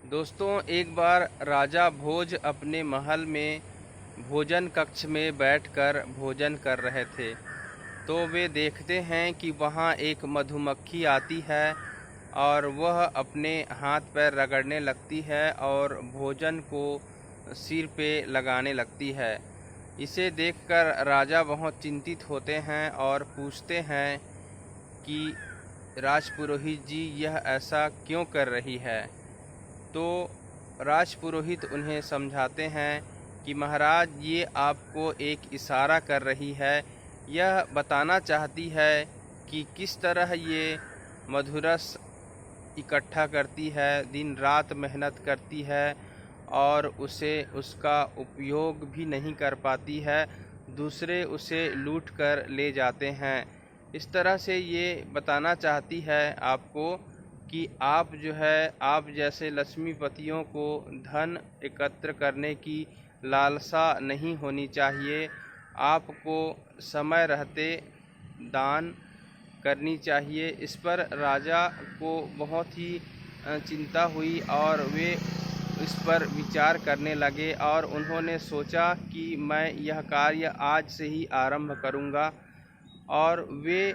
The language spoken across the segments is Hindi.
दोस्तों, एक बार राजा भोज अपने महल में भोजन कक्ष में बैठकर भोजन कर रहे थे। तो वे देखते हैं कि वहाँ एक मधुमक्खी आती है और वह अपने हाथ पैर रगड़ने लगती है और भोजन को सिर पे लगाने लगती है। इसे देखकर राजा बहुत चिंतित होते हैं और पूछते हैं कि राजपुरोहित जी, यह ऐसा क्यों कर रही है। तो राजपुरोहित उन्हें समझाते हैं कि महाराज, ये आपको एक इशारा कर रही है। यह बताना चाहती है कि किस तरह ये मधुरस इकट्ठा करती है, दिन रात मेहनत करती है और उसे उसका उपयोग भी नहीं कर पाती है, दूसरे उसे लूट कर ले जाते हैं। इस तरह से ये बताना चाहती है आपको कि आप जो है, आप जैसे लक्ष्मीपतियों को धन एकत्र करने की लालसा नहीं होनी चाहिए। आपको समय रहते दान करनी चाहिए। इस पर राजा को बहुत ही चिंता हुई और वे इस पर विचार करने लगे और उन्होंने सोचा कि मैं यह कार्य आज से ही आरंभ करूंगा। और वे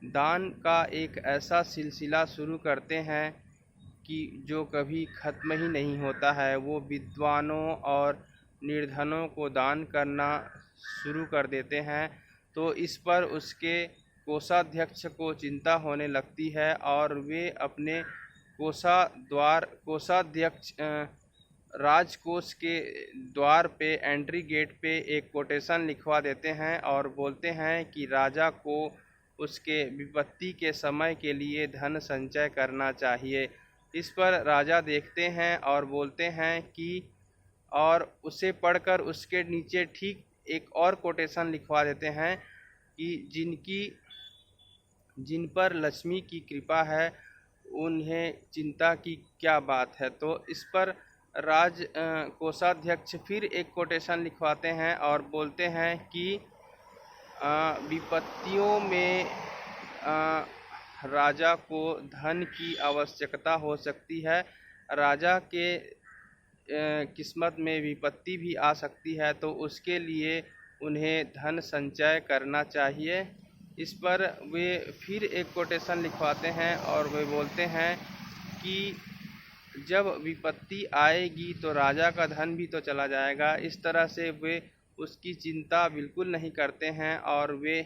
दान का एक ऐसा सिलसिला शुरू करते हैं कि जो कभी ख़त्म ही नहीं होता है। वो विद्वानों और निर्धनों को दान करना शुरू कर देते हैं। तो इस पर उसके कोषाध्यक्ष को चिंता होने लगती है और वे अपने कोषाध्यक्ष राजकोष के द्वार पे, एंट्री गेट पे एक कोटेशन लिखवा देते हैं और बोलते हैं कि राजा को उसके विपत्ति के समय के लिए धन संचय करना चाहिए। इस पर राजा देखते हैं और बोलते हैं कि, और उसे पढ़कर उसके नीचे ठीक एक और कोटेशन लिखवा देते हैं कि जिन पर लक्ष्मी की कृपा है उन्हें चिंता की क्या बात है। तो इस पर कोषाध्यक्ष फिर एक कोटेशन लिखवाते हैं और बोलते हैं कि विपत्तियों में राजा को धन की आवश्यकता हो सकती है। राजा के किस्मत में विपत्ति भी आ सकती है, तो उसके लिए उन्हें धन संचय करना चाहिए। इस पर वे फिर एक कोटेशन लिखवाते हैं और वे बोलते हैं कि जब विपत्ति आएगी तो राजा का धन भी तो चला जाएगा। इस तरह से वे उसकी चिंता बिल्कुल नहीं करते हैं और वे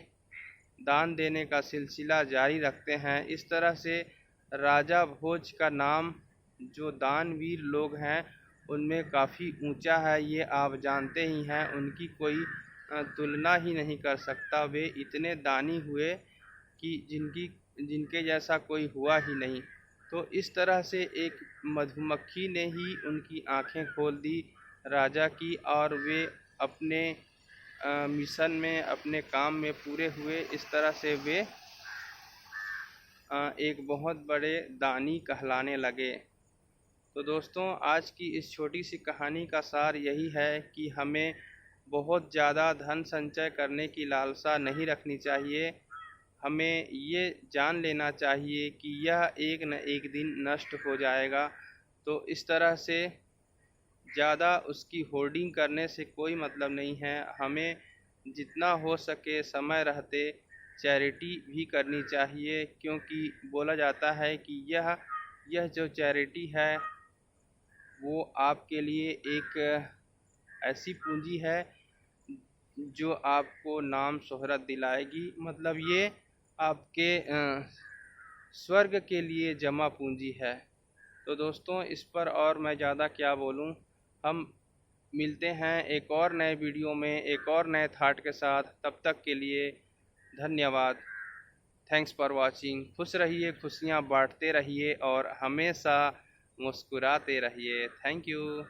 दान देने का सिलसिला जारी रखते हैं। इस तरह से राजा भोज का नाम, जो दानवीर लोग हैं उनमें काफ़ी ऊंचा है, ये आप जानते ही हैं। उनकी कोई तुलना ही नहीं कर सकता। वे इतने दानी हुए कि जिनके जैसा कोई हुआ ही नहीं। तो इस तरह से एक मधुमक्खी ने ही उनकी आंखें खोल दी राजा की, और वे अपने मिशन में, अपने काम में पूरे हुए। इस तरह से वे एक बहुत बड़े दानी कहलाने लगे। तो दोस्तों, आज की इस छोटी सी कहानी का सार यही है कि हमें बहुत ज़्यादा धन संचय करने की लालसा नहीं रखनी चाहिए। हमें ये जान लेना चाहिए कि यह एक न एक दिन नष्ट हो जाएगा। तो इस तरह से ज़्यादा उसकी होर्डिंग करने से कोई मतलब नहीं है। हमें जितना हो सके समय रहते चैरिटी भी करनी चाहिए, क्योंकि बोला जाता है कि यह जो चैरिटी है वो आपके लिए एक ऐसी पूंजी है जो आपको नाम शोहरत दिलाएगी। मतलब ये आपके स्वर्ग के लिए जमा पूंजी है। तो दोस्तों, इस पर और मैं ज़्यादा क्या बोलूं। हम मिलते हैं एक और नए वीडियो में एक और नए थाट के साथ। तब तक के लिए धन्यवाद। Thanks for watching. खुश रहिए, खुशियाँ बांटते रहिए और हमेशा मुस्कुराते रहिए। Thank you.